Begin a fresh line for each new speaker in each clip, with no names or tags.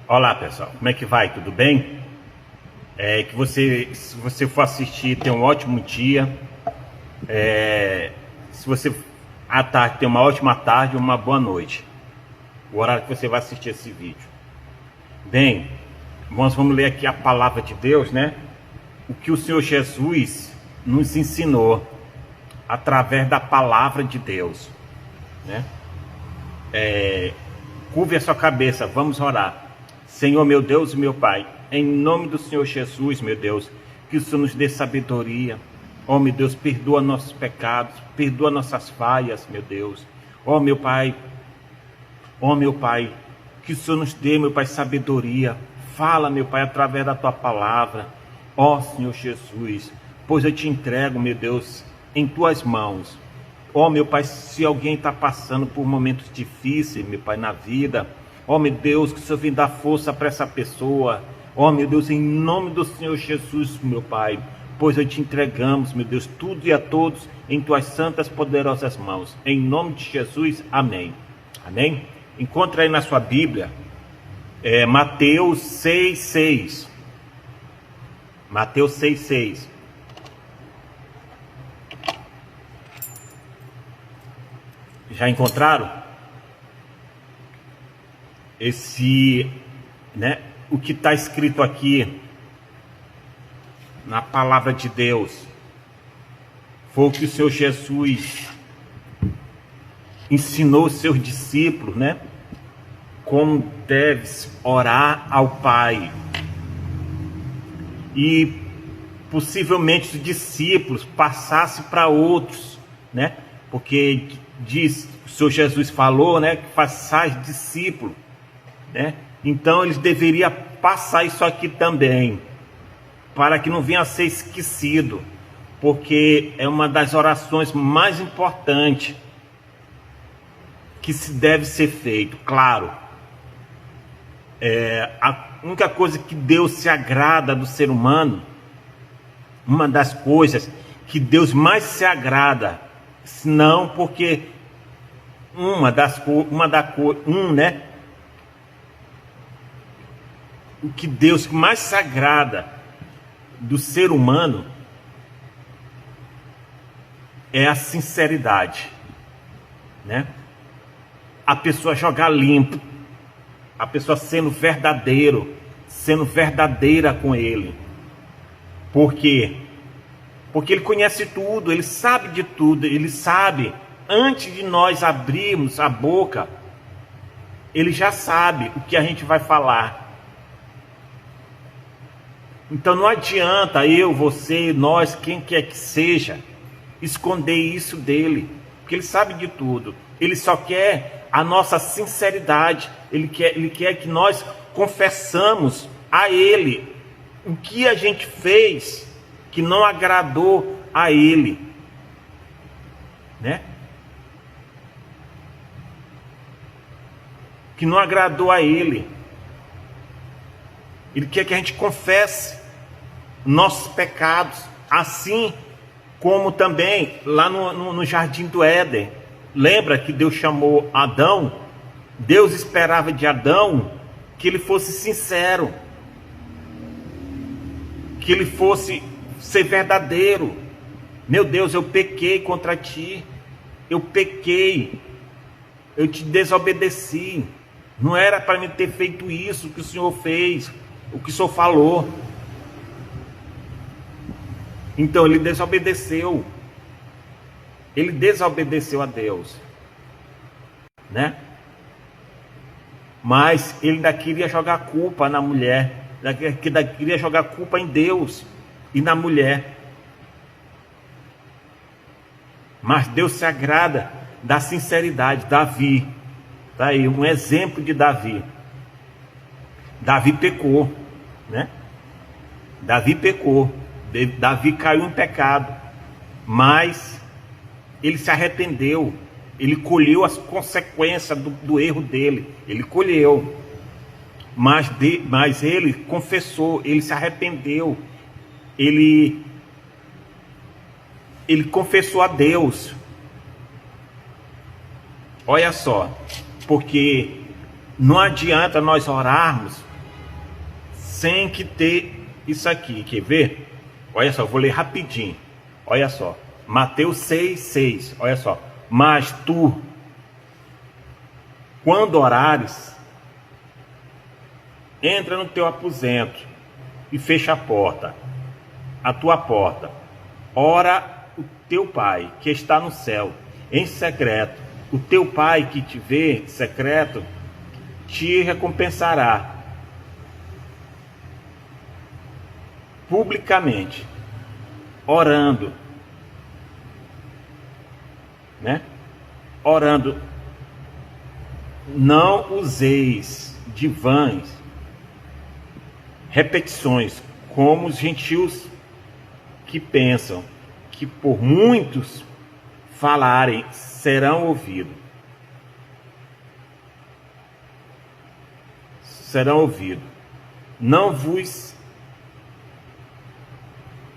Olá pessoal, como é que vai? Tudo bem? Que você, se você for assistir, tenha um ótimo dia. Se você à tarde, tenha uma ótima tarde, uma boa noite. O horário que você vai assistir esse vídeo. Bem, nós vamos ler aqui a palavra de Deus, né? O que o Senhor Jesus nos ensinou através da palavra de Deus, né? Curve a sua cabeça, vamos orar. Senhor, meu Deus e meu Pai, em nome do Senhor Jesus, meu Deus, que o Senhor nos dê sabedoria. Oh, meu Deus, perdoa nossos pecados, perdoa nossas falhas, meu Deus. Oh, meu Pai, que o Senhor nos dê, meu Pai, sabedoria. Fala, meu Pai, através da Tua palavra. Oh, Senhor Jesus, pois eu te entrego, meu Deus, em Tuas mãos. Oh, meu Pai, se alguém está passando por momentos difíceis, meu Pai, na vida, oh, meu Deus, que o Senhor venha dar força para essa pessoa. Oh, meu Deus, em nome do Senhor Jesus, meu Pai, pois eu te entregamos, meu Deus, tudo e a todos em Tuas santas, poderosas mãos. Em nome de Jesus, amém. Amém? Encontra aí na sua Bíblia, Mateus 6,6. Mateus 6,6. Já encontraram? O que está escrito aqui na palavra de Deus foi o que o Senhor Jesus ensinou os seus discípulos, né? Como deves orar ao Pai. E possivelmente os discípulos passassem para outros, né? Porque o Senhor Jesus falou, né, que façais discípulos, né? Então eles deveriam passar isso aqui também, para que não venha a ser esquecido, porque é uma das orações mais importantes que se deve ser feito. Claro, a única coisa que Deus se agrada do ser humano, uma das coisas que Deus mais se agrada, não porque o que Deus mais se agrada do ser humano é a sinceridade, né? A pessoa jogar limpo, a pessoa sendo verdadeira com Ele. Por quê? Porque Ele conhece tudo, Ele sabe de tudo, Ele sabe, antes de nós abrirmos a boca, Ele já sabe o que a gente vai falar. Então não adianta eu, você, nós, quem quer que seja, esconder isso dele, porque Ele sabe de tudo. Ele só quer a nossa sinceridade, Ele quer que nós confessamos a Ele o que a gente fez que não agradou a Ele, né? Que não agradou a Ele. Ele quer que a gente confesse nossos pecados, assim como também lá no Jardim do Éden. Lembra que Deus chamou Adão? Deus esperava de Adão que ele fosse sincero, que ele fosse ser verdadeiro. Meu Deus, eu pequei contra ti, eu pequei, eu te desobedeci, não era para mim ter feito isso que o Senhor fez, o que o Senhor falou. Então ele desobedeceu a Deus, né? Mas ele ainda queria jogar culpa na mulher, ainda queria jogar culpa em Deus e na mulher. Mas Deus se agrada da sinceridade. Davi, tá aí um exemplo de Davi. Davi pecou, né? Davi pecou, Davi caiu em pecado, mas ele se arrependeu, ele colheu as consequências do erro dele, ele colheu, mas ele confessou, ele se arrependeu, ele confessou a Deus. Olha só, porque não adianta nós orarmos sem que ter isso aqui. Quer ver? Olha só, vou ler rapidinho. Olha só. Mateus 6:6. Olha só. Mas tu, quando orares, entra no teu aposento e fecha a tua porta. Ora o teu pai que está no céu, em secreto. O teu pai que te vê em secreto te recompensará publicamente, orando, né? Orando. Não useis de vãs repetições, como os gentios que pensam que por muitos falarem serão ouvidos.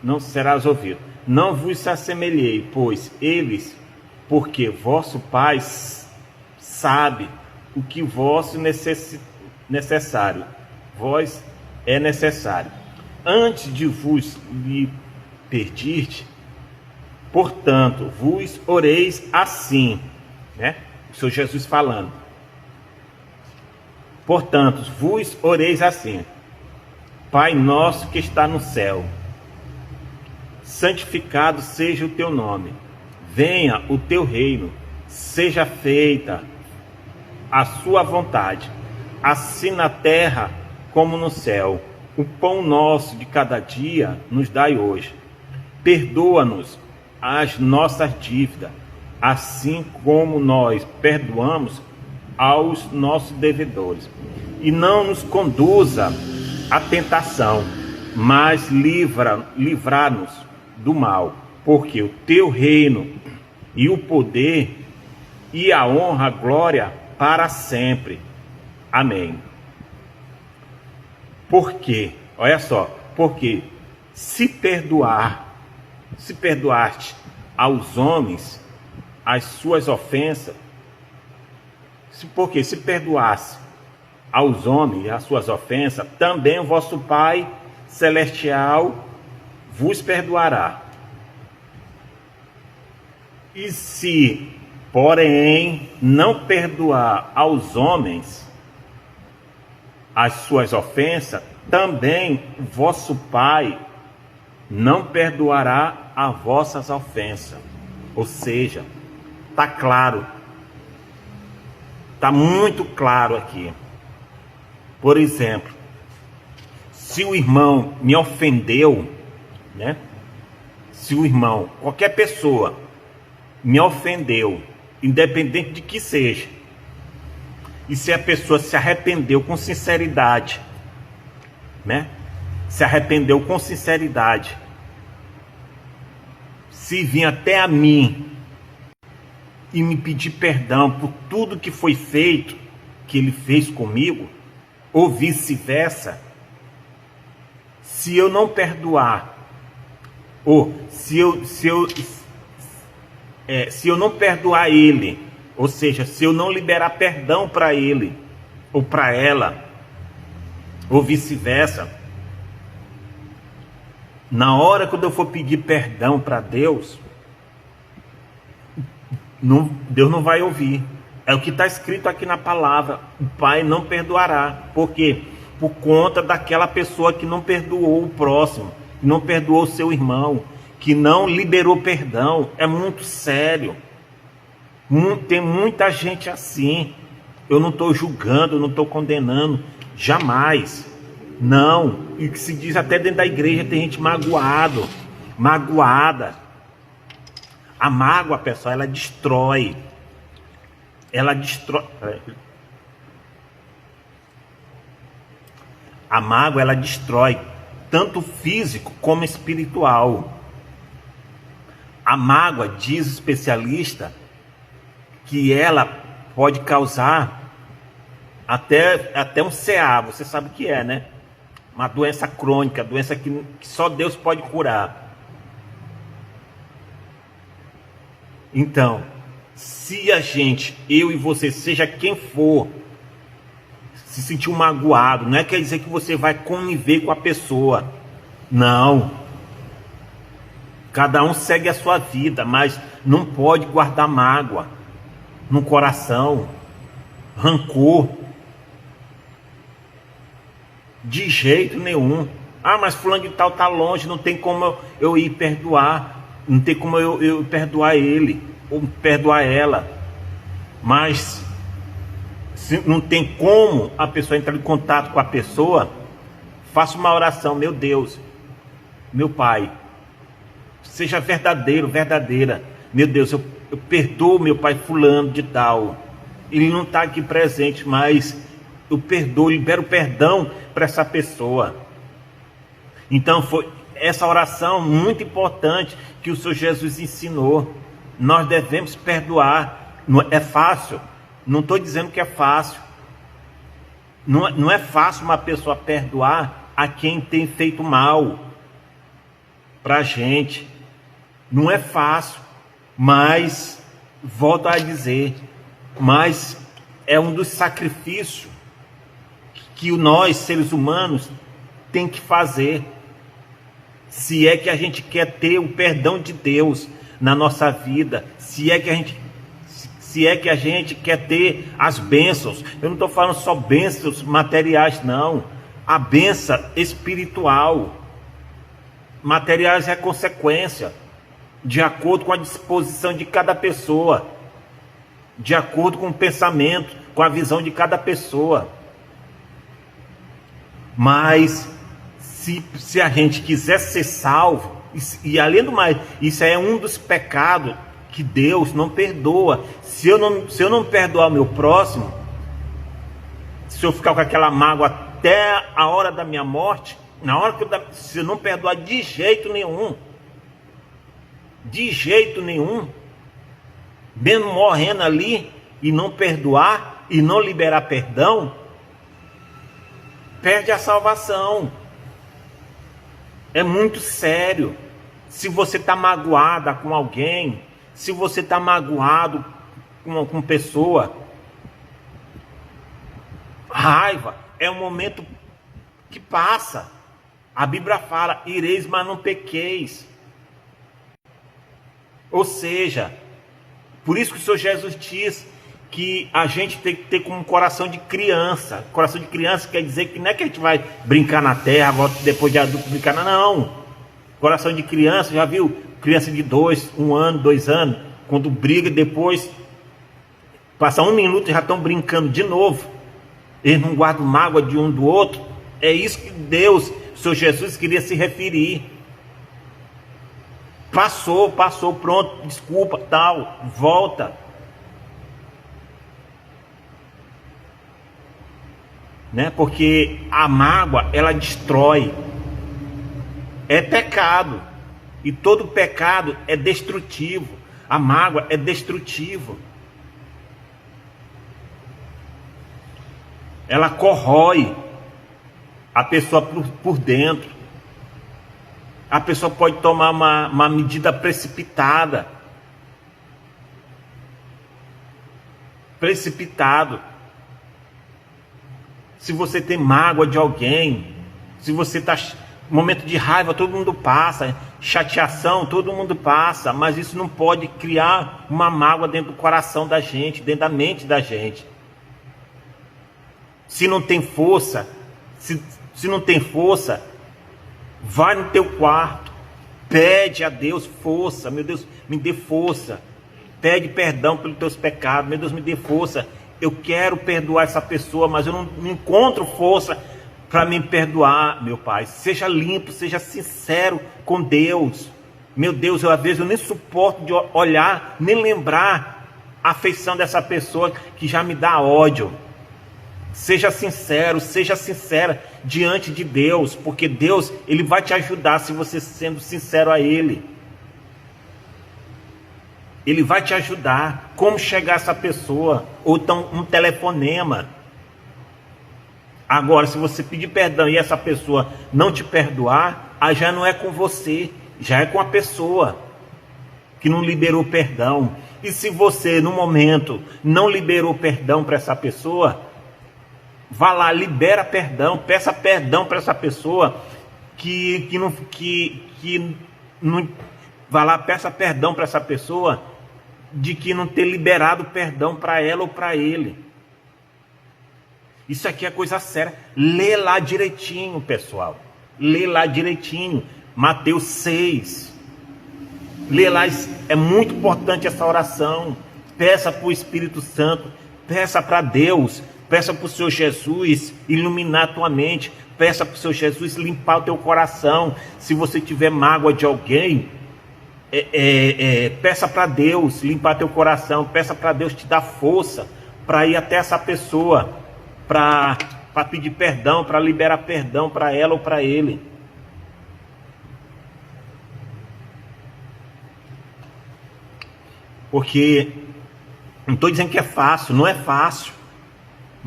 Não serás ouvido. Não vos assemelhei, pois eles, porque vosso Pai sabe o que vosso necessário, vós é necessário. Antes de vos lhe pedirde, portanto, vos oreis assim, né? O Senhor Jesus falando. Portanto, vos oreis assim: Pai nosso que está no céu, santificado seja o teu nome. Venha o teu reino, seja feita a sua vontade, assim na terra como no céu. O pão nosso de cada dia nos dai hoje. Perdoa-nos as nossas dívidas, assim como nós perdoamos aos nossos devedores. E não nos conduza à tentação, mas livra-nos do mal, porque o teu reino e o poder e a honra, a glória para sempre. Amém. Porque, olha só, porque se perdoaste aos homens as suas ofensas, porque se perdoasse aos homens as suas ofensas, também o vosso Pai Celestial vos perdoará. E se, porém, não perdoar aos homens as suas ofensas, também o vosso Pai não perdoará as vossas ofensas. Ou seja, está claro, está muito claro aqui. Por exemplo, se o irmão me ofendeu, né? Se o irmão, qualquer pessoa, me ofendeu, independente de que seja, e se a pessoa se arrependeu com sinceridade, né? Se arrependeu com sinceridade, se vir até a mim e me pedir perdão por tudo que foi feito, que ele fez comigo, ou vice-versa, se eu não perdoar, ou se eu não perdoar ele, ou seja, se eu não liberar perdão para ele ou para ela, ou vice-versa, na hora quando eu for pedir perdão para Deus, Deus não vai ouvir. É o que está escrito aqui na palavra: o Pai não perdoará. Por quê? Por conta daquela pessoa que não perdoou o próximo, que não perdoou o seu irmão, que não liberou perdão. É muito sério. Tem muita gente assim. Eu não estou julgando, não estou condenando, jamais. Não. E que se diz até dentro da igreja, tem gente magoada. A mágoa, pessoal, ela destrói. A mágoa, ela destrói tanto físico como espiritual. A mágoa, diz o especialista, que ela pode causar até um CA, você sabe o que é, né? Uma doença crônica, doença que só Deus pode curar. Então, se a gente, eu e você, seja quem for, se sentiu magoado, não quer dizer que você vai conviver com a pessoa. Não. Cada um segue a sua vida, mas não pode guardar mágoa no coração, rancor. De jeito nenhum. Ah, mas fulano de tal está longe, não tem como eu ir perdoar. Não tem como eu perdoar ele ou perdoar ela. Mas se não tem como a pessoa entrar em contato com a pessoa, faça uma oração. Meu Deus, meu Pai, seja verdadeiro, verdadeira. Meu Deus, eu perdoo meu pai fulano de tal. Ele não está aqui presente, mas eu perdoo, libero perdão para essa pessoa. Então foi essa oração muito importante que o Senhor Jesus ensinou. Nós devemos perdoar. Não é fácil. Não estou dizendo que é fácil. Não é fácil uma pessoa perdoar a quem tem feito mal para a gente. Não é fácil. Mas, volto a dizer, mas é um dos sacrifícios que nós, seres humanos, tem que fazer. Se é que a gente quer ter o perdão de Deus na nossa vida, se é que a gente quer ter as bênçãos. Eu não estou falando só bênçãos materiais, não. A bênção espiritual. Materiais é consequência, de acordo com a disposição de cada pessoa, de acordo com o pensamento, com a visão de cada pessoa. Mas se a gente quiser ser salvo, e além do mais, isso é um dos pecados que Deus não perdoa. Se eu não perdoar o meu próximo, se eu ficar com aquela mágoa até a hora da minha morte, se eu não perdoar de jeito nenhum, mesmo morrendo ali e não perdoar e não liberar perdão, perde a salvação. É muito sério. Se você está magoada com alguém, se você está magoado com pessoa, raiva é um momento que passa. A Bíblia fala: ireis, mas não pequeis. Ou seja, por isso que o Senhor Jesus diz que a gente tem que ter como um coração de criança. Coração de criança quer dizer que não é que a gente vai brincar na terra, volta depois de adulto brincar, não. Coração de criança, já viu? Criança de 1 ano, 2 anos, quando briga, depois passa 1 minuto e já estão brincando de novo. Eles não guardam mágoa de um do outro. É isso que Deus, o Senhor Jesus, queria se referir. Passou, pronto, desculpa, tal, volta. Né? Porque a mágoa, ela destrói. É pecado. E todo pecado é destrutivo. A mágoa é destrutiva. Ela corrói a pessoa por dentro. A pessoa pode tomar uma medida precipitada. Se você tem mágoa de alguém, se você está momento de raiva, todo mundo passa, chateação, todo mundo passa, mas isso não pode criar uma mágoa dentro do coração da gente, dentro da mente da gente. Se não tem força, se não tem força, vai no teu quarto, pede a Deus força. Meu Deus, me dê força. Pede perdão pelos teus pecados. Meu Deus, me dê força. Eu quero perdoar essa pessoa, mas eu não encontro força para me perdoar, meu Pai. Seja limpo, seja sincero com Deus. Meu Deus, às vezes eu nem suporto de olhar, nem lembrar a afeição dessa pessoa que já me dá ódio. Seja sincero, seja sincera diante de Deus, porque Deus, Ele vai te ajudar se você sendo sincero a Ele. Ele vai te ajudar. Como chegar a essa pessoa? Ou então um telefonema. Agora, se você pedir perdão e essa pessoa não te perdoar, aí já não é com você, já é com a pessoa que não liberou perdão. E se você, no momento, não liberou perdão para essa pessoa, Vá lá, libera perdão, peça perdão para essa pessoa que não. Vá lá, peça perdão para essa pessoa de que não ter liberado perdão para ela ou para ele. Isso aqui é coisa séria. Lê lá direitinho, pessoal. Lê lá direitinho. Mateus 6. Lê lá, é muito importante essa oração. Peça para o Espírito Santo. Peça para Deus. Peça para o Senhor Jesus iluminar a tua mente. Peça para o Senhor Jesus limpar o teu coração. Se você tiver mágoa de alguém, peça para Deus limpar teu coração. Peça para Deus te dar força para ir até essa pessoa, para pedir perdão, para liberar perdão para ela ou para ele. Porque não estou dizendo que é fácil, não é fácil.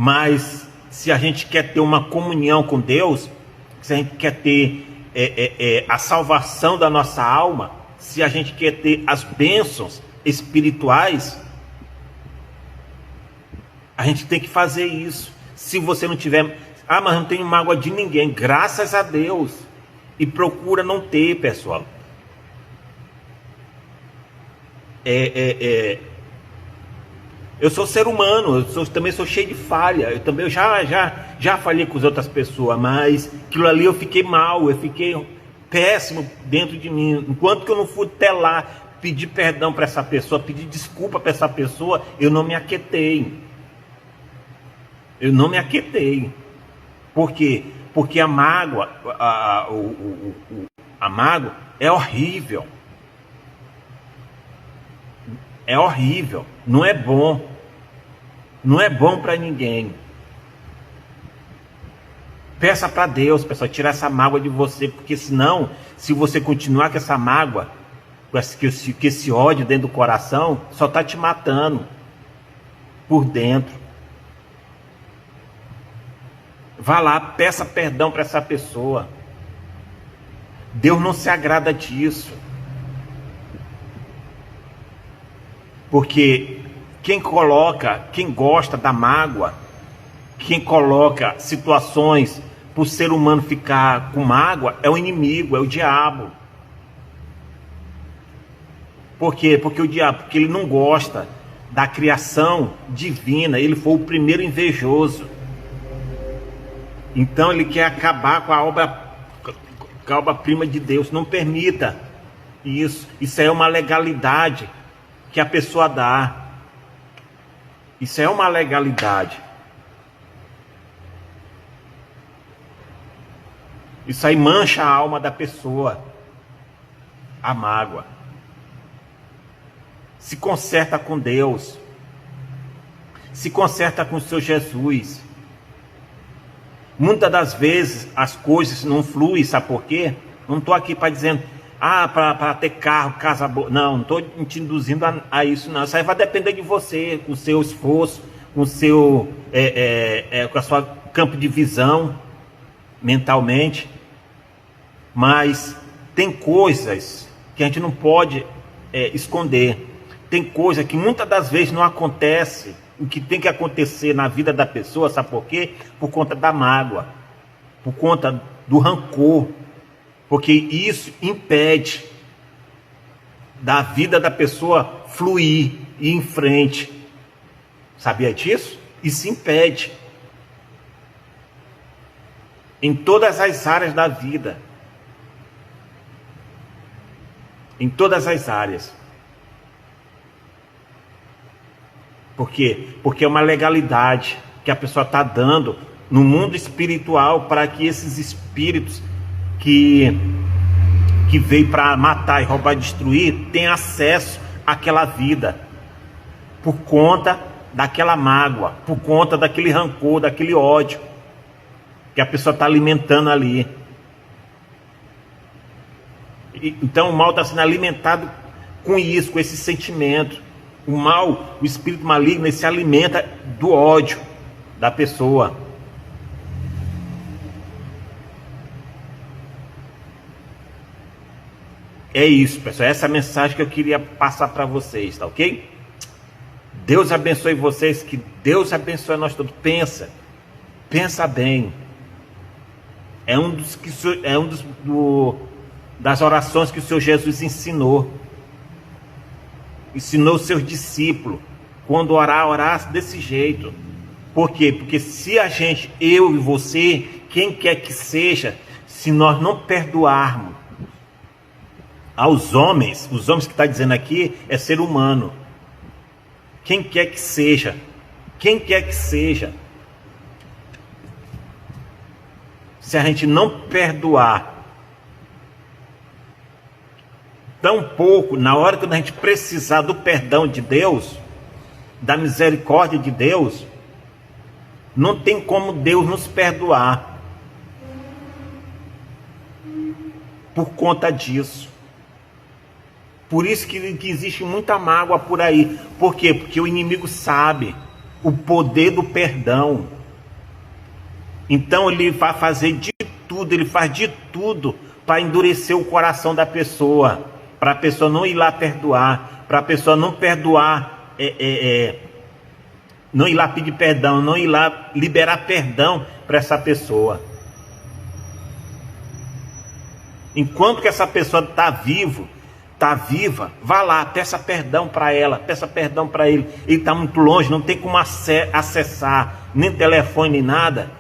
Mas se a gente quer ter uma comunhão com Deus, se a gente quer ter a salvação da nossa alma, se a gente quer ter as bênçãos espirituais, a gente tem que fazer isso. Se você não tiver, mas não tenho mágoa de ninguém, graças a Deus. E procura não ter, pessoal. Eu sou ser humano, também sou cheio de falha. Eu também já falhei com as outras pessoas, mas aquilo ali eu fiquei mal, eu fiquei péssimo dentro de mim. Enquanto que eu não fui até lá pedir perdão para essa pessoa, pedir desculpa para essa pessoa, eu não me aquietei. Eu não me aquietei. Por quê? Porque a mágoa, a mágoa é horrível. É horrível, não é bom. Não é bom para ninguém. Peça para Deus, pessoal, tirar essa mágoa de você, porque senão, se você continuar com essa mágoa, com esse ódio dentro do coração, só está te matando por dentro. Vá lá, peça perdão para essa pessoa. Deus não se agrada disso. Porque quem gosta da mágoa, quem coloca situações para o ser humano ficar com mágoa, é o inimigo, é o diabo. Por quê? Porque ele não gosta da criação divina, ele foi o primeiro invejoso. Então ele quer acabar com a obra-prima de Deus. Não permita isso. Isso é uma legalidade que a pessoa dá. Isso é uma legalidade. Isso aí mancha a alma da pessoa. A mágoa. Se conserta com Deus. Se conserta com o seu Jesus. Muitas das vezes as coisas não fluem, sabe por quê? Não estou aqui para dizer, para ter carro, casa boa. Não estou te induzindo a isso, não. Isso aí vai depender de você, com o seu esforço, com o seu com a sua campo de visão, mentalmente. Mas tem coisas que a gente não pode esconder. Tem coisa que muitas das vezes não acontece. O que tem que acontecer na vida da pessoa, sabe por quê? Por conta da mágoa, por conta do rancor, porque isso impede da vida da pessoa fluir e ir em frente. Sabia disso? Isso impede. Em todas as áreas da vida. Em todas as áreas. Por quê? Porque é uma legalidade que a pessoa está dando no mundo espiritual para que esses espíritos que veio para matar e roubar e destruir tenham acesso àquela vida. Por conta daquela mágoa, por conta daquele rancor, daquele ódio que a pessoa está alimentando ali. Então o mal está sendo alimentado com isso, com esse sentimento. O mal, o espírito maligno, ele se alimenta do ódio da pessoa. É isso, pessoal. Essa é a mensagem que eu queria passar para vocês, tá ok? Deus abençoe vocês, que Deus abençoe nós todos. Pensa, Pensa bem. Das orações que o Senhor Jesus ensinou. Ensinou os seus discípulos. Quando orar desse jeito. Por quê? Porque se a gente, eu e você, quem quer que seja, se nós não perdoarmos aos homens, os homens que está dizendo aqui é ser humano. Quem quer que seja. Se a gente não perdoar, tampouco, na hora que a gente precisar do perdão de Deus, da misericórdia de Deus, não tem como Deus nos perdoar por conta disso. Por isso que existe muita mágoa por aí. Por quê? Porque o inimigo sabe o poder do perdão. Então ele vai fazer de tudo, ele faz de tudo para endurecer o coração da pessoa, para a pessoa não ir lá perdoar, para a pessoa não perdoar, não ir lá pedir perdão, não ir lá liberar perdão para essa pessoa. Enquanto que essa pessoa está viva, vá lá, peça perdão para ela, peça perdão para ele. Ele está muito longe, não tem como acessar, nem telefone, nem nada.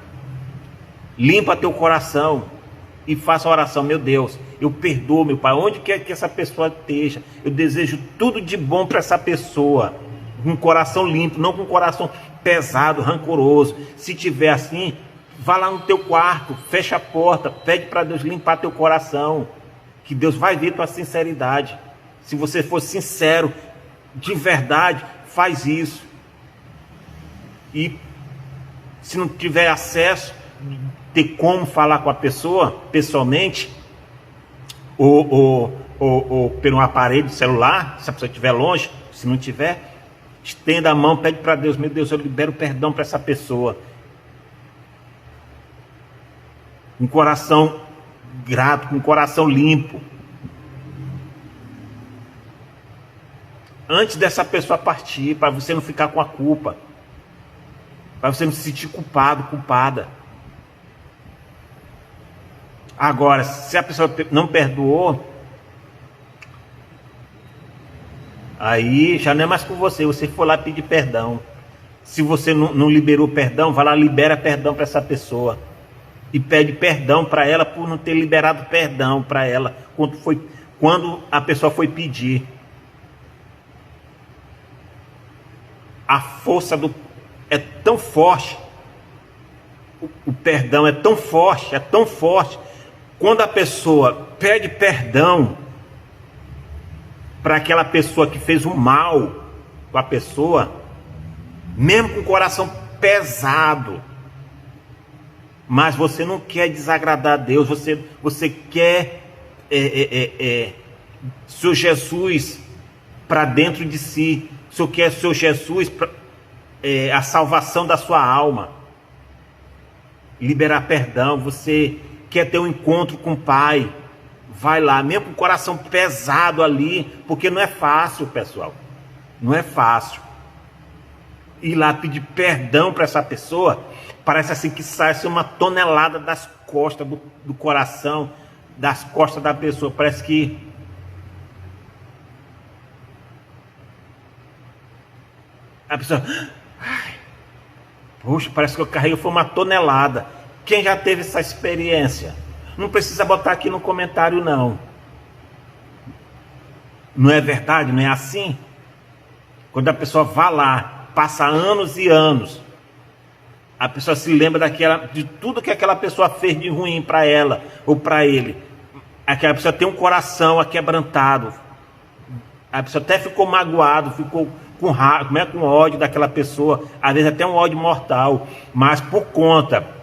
Limpa teu coração e faça a oração. Meu Deus, eu perdoo, meu Pai, onde quer que essa pessoa esteja, eu desejo tudo de bom para essa pessoa, com um coração limpo, não com um coração pesado, rancoroso. Se tiver assim, vá lá no teu quarto, fecha a porta, pede para Deus limpar teu coração, que Deus vai ver tua sinceridade. Se você for sincero, de verdade, faz isso. E se não tiver acesso, ter como falar com a pessoa pessoalmente, ou pelo aparelho celular, se a pessoa estiver longe, se não tiver, estenda a mão, pede para Deus, meu Deus, eu libero perdão para essa pessoa. Com coração grato, com coração limpo. Antes dessa pessoa partir, para você não ficar com a culpa, para você não se sentir culpado, culpada. Agora, se a pessoa não perdoou, aí já não é mais com você, você foi lá pedir perdão. Se você não liberou perdão, vai lá, libera perdão para essa pessoa. E pede perdão para ela por não ter liberado perdão para ela quando a pessoa foi pedir. A força é tão forte, o perdão é tão forte, quando a pessoa pede perdão para aquela pessoa que fez o mal com a pessoa, mesmo com o coração pesado, mas você não quer desagradar a Deus, você quer seu Jesus para dentro de si, você quer seu Jesus a salvação da sua alma, liberar perdão, você quer ter um encontro com o Pai, vai lá, mesmo com o coração pesado ali, porque não é fácil, pessoal, não é fácil ir lá pedir perdão para essa pessoa. Parece assim que sai assim, uma tonelada das costas do coração, das costas da pessoa. Parece que a pessoa, puxa, parece que eu carreguei foi uma tonelada. Quem já teve essa experiência? Não precisa botar aqui no comentário, não. Não é verdade? Não é assim? Quando a pessoa vai lá, passa anos e anos, a pessoa se lembra de tudo que aquela pessoa fez de ruim para ela ou para ele. Aquela pessoa tem um coração aquebrantado. A pessoa até ficou magoado, ficou com raiva, com ódio daquela pessoa, às vezes até um ódio mortal, mas por conta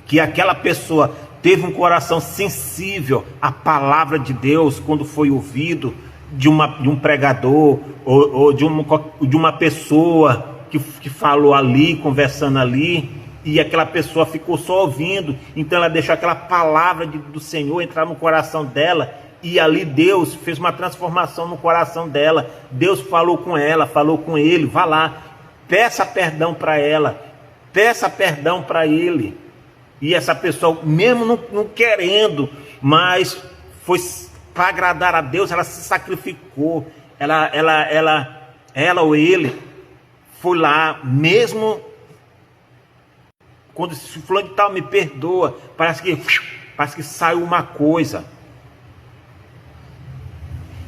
que aquela pessoa teve um coração sensível à palavra de Deus quando foi ouvido de um pregador ou de uma pessoa que falou ali, conversando ali, e aquela pessoa ficou só ouvindo, então ela deixou aquela palavra do Senhor entrar no coração dela, e ali Deus fez uma transformação no coração dela. Deus falou com ela, falou com ele, vá lá, peça perdão para ela, peça perdão para ele. E essa pessoa, mesmo não querendo, mas foi para agradar a Deus, ela se sacrificou. Ela ou ele foi lá, mesmo quando esse fulano de tal me perdoa, parece que saiu uma coisa.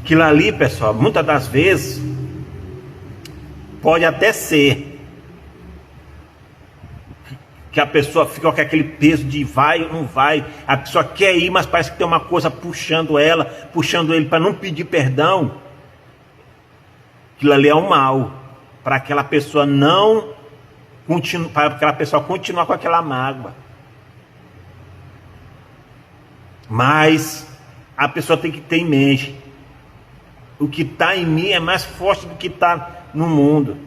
Aquilo ali, pessoal, muitas das vezes pode até ser que a pessoa fica com aquele peso de vai ou não vai. A pessoa quer ir, mas parece que tem uma coisa puxando ele para não pedir perdão. Aquilo ali é um mal para aquela pessoa não continuar, para aquela pessoa continuar com aquela mágoa. Mas a pessoa tem que ter em mente: o que está em mim é mais forte do que está no mundo.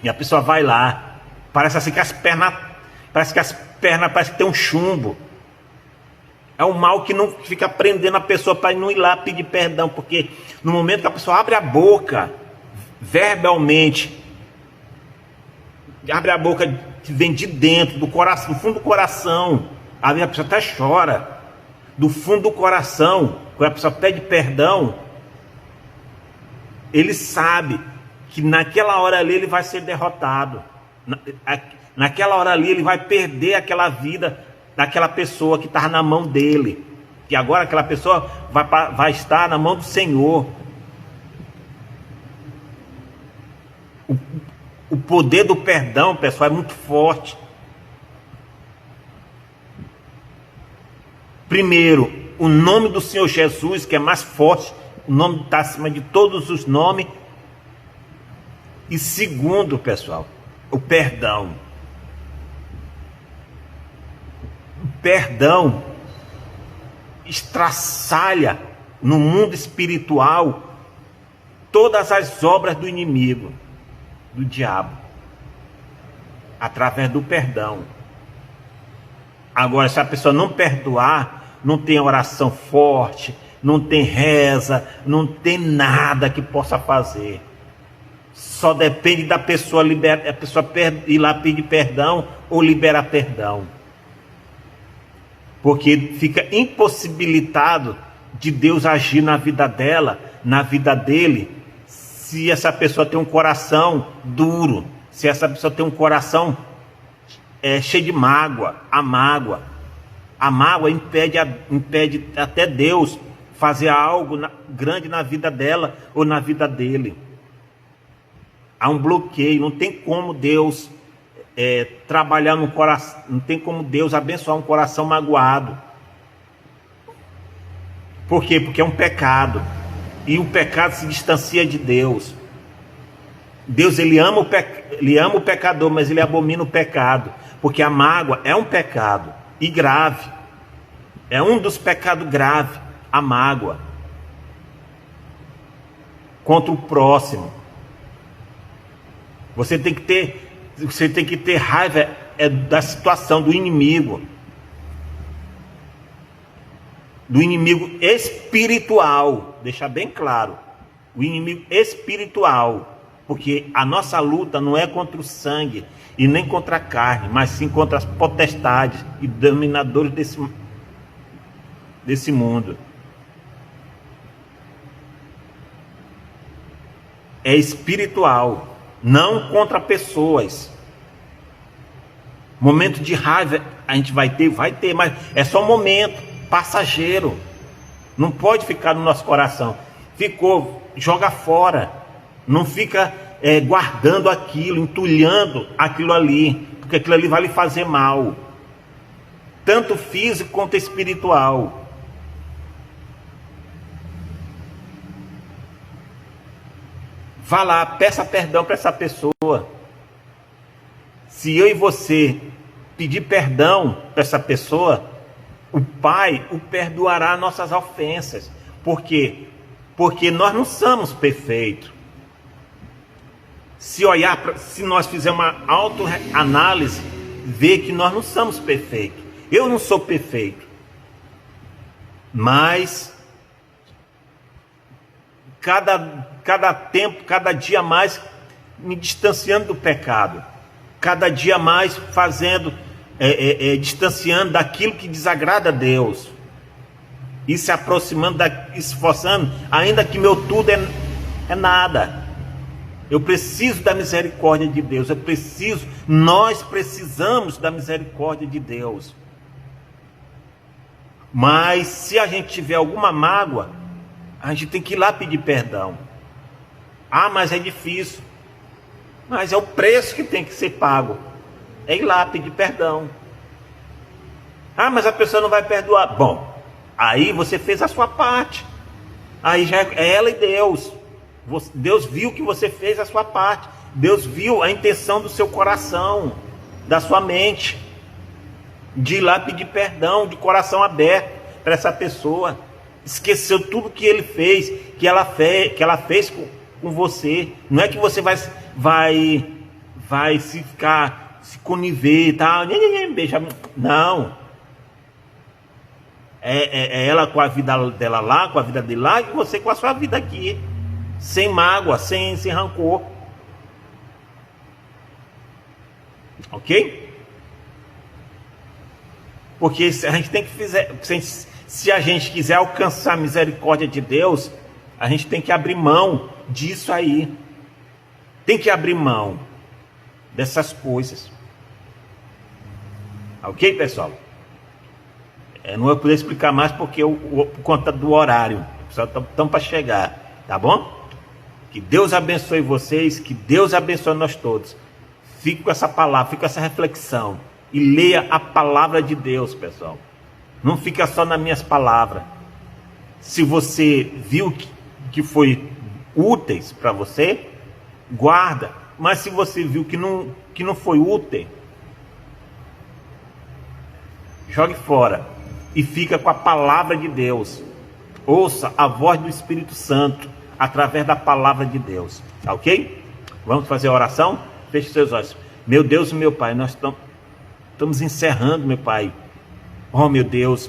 E a pessoa vai lá, parece assim que as pernas parece que tem um chumbo. É um mal que não fica prendendo a pessoa para não ir lá pedir perdão, porque no momento que a pessoa abre a boca, verbalmente, abre a boca que vem de dentro, do coração, do fundo do coração, ali a pessoa até chora, do fundo do coração, quando a pessoa pede perdão, ele sabe que naquela hora ali ele vai ser derrotado, naquela hora ali ele vai perder aquela vida daquela pessoa que estava na mão dele, que agora aquela pessoa vai estar na mão do Senhor. O poder do perdão, pessoal, é muito forte. Primeiro, o nome do Senhor Jesus, que é mais forte, o nome está acima de todos os nomes. E segundo, pessoal, o perdão. O perdão estraçalha no mundo espiritual todas as obras do inimigo, do diabo, através do perdão. Agora, se a pessoa não perdoar, não tem oração forte, não tem reza, não tem nada que possa fazer. Só depende da pessoa ir lá pedir perdão ou liberar perdão. Porque fica impossibilitado de Deus agir na vida dela, na vida dele, se essa pessoa tem um coração duro, se essa pessoa tem um coração cheio de mágoa. A mágoa impede até Deus fazer algo grande na vida dela ou na vida dele. Há um bloqueio, não tem como Deus trabalhar no coração, não tem como Deus abençoar um coração magoado. Por quê? Porque é um pecado, e o pecado se distancia de Deus. Deus, ele ama o pecador, mas ele abomina o pecado, porque a mágoa é um pecado, e grave, é um dos pecados graves, a mágoa contra o próximo. Você tem que ter raiva da situação do inimigo espiritual, deixar bem claro, o inimigo espiritual, porque a nossa luta não é contra o sangue e nem contra a carne, mas sim contra as potestades e dominadores desse mundo. É espiritual, não contra pessoas. Momento de raiva a gente vai ter, mas é só um momento passageiro. Não pode ficar no nosso coração. Ficou, joga fora. Não fica guardando aquilo, entulhando aquilo ali, porque aquilo ali vai lhe fazer mal, tanto físico quanto espiritual. Vá lá, peça perdão para essa pessoa. Se eu e você pedir perdão para essa pessoa, o Pai o perdoará nossas ofensas. Por quê? Porque nós não somos perfeitos. Se nós fizermos uma autoanálise, ver que nós não somos perfeitos. Eu não sou perfeito, mas cada tempo, cada dia mais me distanciando do pecado, cada dia mais fazendo, distanciando daquilo que desagrada a Deus, e se aproximando, esforçando, ainda que meu tudo é nada. Eu preciso da misericórdia de Deus, nós precisamos da misericórdia de Deus. Mas se a gente tiver alguma mágoa, a gente tem que ir lá pedir perdão. Ah, mas é difícil. Mas é o preço que tem que ser pago. É ir lá pedir perdão. Ah, mas a pessoa não vai perdoar. Bom, aí você fez a sua parte. Aí já é ela e Deus. Deus viu que você fez a sua parte. Deus viu a intenção do seu coração, da sua mente, de ir lá pedir perdão, de coração aberto para essa pessoa. Esqueceu tudo que ele fez, que ela fez com você. Não é que você vai se conniver e tal, beijar. Não. É ela com a vida dela lá, com a vida dele lá, e você com a sua vida aqui. Sem mágoa, sem rancor. Ok? Porque se a gente tem que se a gente quiser alcançar a misericórdia de Deus, a gente tem que abrir mão disso aí. Tem que abrir mão dessas coisas. Ok, pessoal? Não vou poder explicar mais porque por conta do horário. Só estão para chegar, tá bom? Que Deus abençoe vocês, que Deus abençoe nós todos. Fique com essa palavra, fique com essa reflexão. E leia a palavra de Deus, pessoal. Não fica só nas minhas palavras. Se você viu que foi úteis para você, guarda. Mas se você viu que não foi útil, jogue fora. E fica com a palavra de Deus. Ouça a voz do Espírito Santo através da palavra de Deus. Tá ok? Vamos fazer a oração? Feche seus olhos. Meu Deus e meu Pai, nós estamos encerrando, meu Pai. Oh, meu Deus,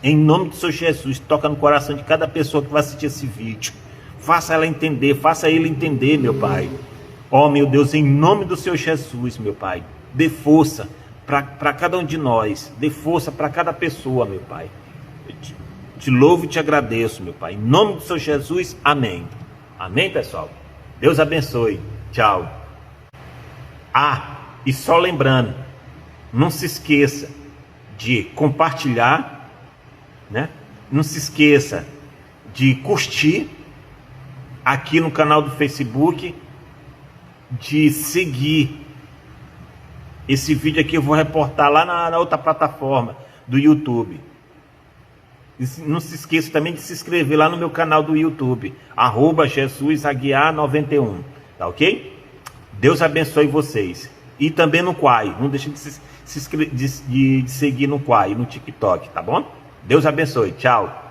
em nome do Senhor Jesus, toca no coração de cada pessoa que vai assistir esse vídeo. Faça ela entender, faça ele entender, meu Pai. Oh, meu Deus, em nome do Senhor Jesus, meu Pai, dê força para cada um de nós, dê força para cada pessoa, meu Pai. Eu te louvo e te agradeço, meu Pai. Em nome do Senhor Jesus, amém. Amém, pessoal? Deus abençoe. Tchau. Ah, e só lembrando, não se esqueça de compartilhar, né? Não se esqueça de curtir aqui no canal do Facebook, de seguir esse vídeo aqui. Eu vou reportar lá na outra plataforma do YouTube. E não se esqueça também de se inscrever lá no meu canal do YouTube, @JesusAguiar91, tá ok? Deus abençoe vocês. E também no Quai, não deixe de seguir no Quai, no TikTok, tá bom? Deus abençoe, tchau.